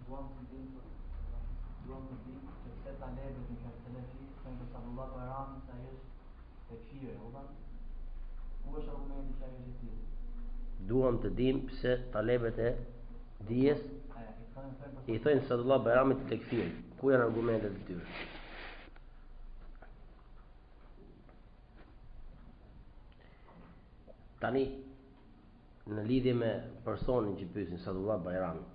duam të dim që pse talebët në Selefi thonë se Abdullah Bajrami sa është tekfir, ku është argumenti që ai është i tillë? Duam të dim pse talebët e dijes i thonë se Abdullah Bajrami të tekfir. Ku janë argumentet e tyre? Tani në lidhje me personin që pyesin Sadullah Bajrami,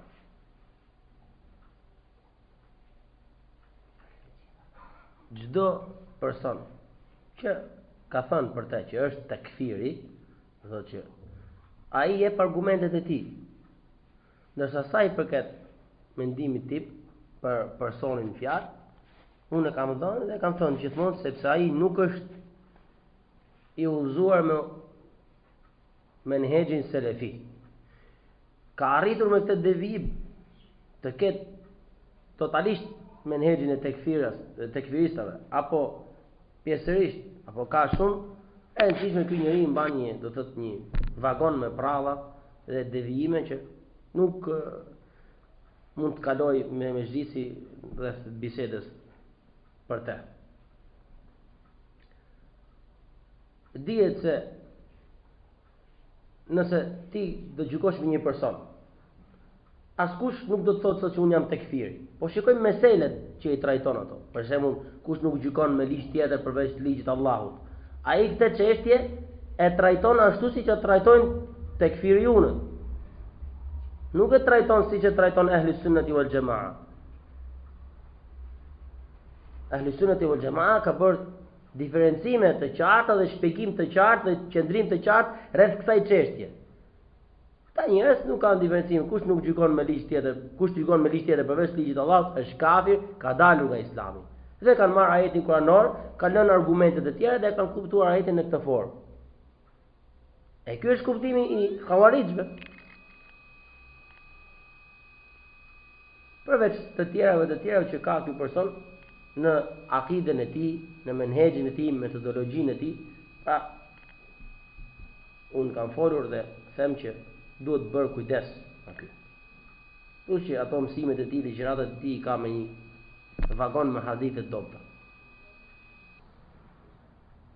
çdo person që ka thënë për te që është tekfiri, thotë që ai jep argumentet e tij. Ndërsa sa i përket mendimit tip për personin fjalë, unë e kam dhënë dhe kam thënë gjithmonë sepse ai nuk është i udhëzuar me menhexhin selefi. Ka arritur me këtë devijim të ketë totalisht menhexhin e tekfiristave, apo pjesërisht, apo ka shumë, e në qishme ky njeri mban një, do të thotë një vagon me pralla dhe devijime që nuk mund të kaloj me mezhlisi dhe bisedës për te. Dihet se nëse ti do gjykosh me një person, askush nuk do të thotë se unë jam tekfiri, po shikojmë meselet që i trajton ato. Për shembull, kush nuk gjykon me ligj tjetër përveç ligjit Allahut, ai këtë çështje e trajton ashtu siç e trajtojnë tekfiriunët. Nuk e trajton siç e trajton ehli sunnati wal jamaa. Ehli sunnati wal jamaa ka bërë diferencime të qarta dhe shpjegim të qartë dhe qëndrim të qartë rreth kësaj çështje. Ta njerëz nuk kanë diferencim, kush nuk gjykon me ligj tjetër, kush gjykon me ligj tjetër përveç ligjit Allahut është kafir, ka dalur nga Islami. Dhe kanë marrë ajetin kuranor, kanë lënë argumentet e tjera dhe kanë kuptuar ajetin në këtë formë. E ky është kuptimi i Khawarijve. Përveç të tjerave që ka ky person në akiden e tij, në menhexhin e tij, metodologjinë e tij, pra unë kam folur dhe them që duhet bërë kujdes aty. Plus që ato mësimet e tij, ligjëratat e tij ka me një vagon me hadithe dobta.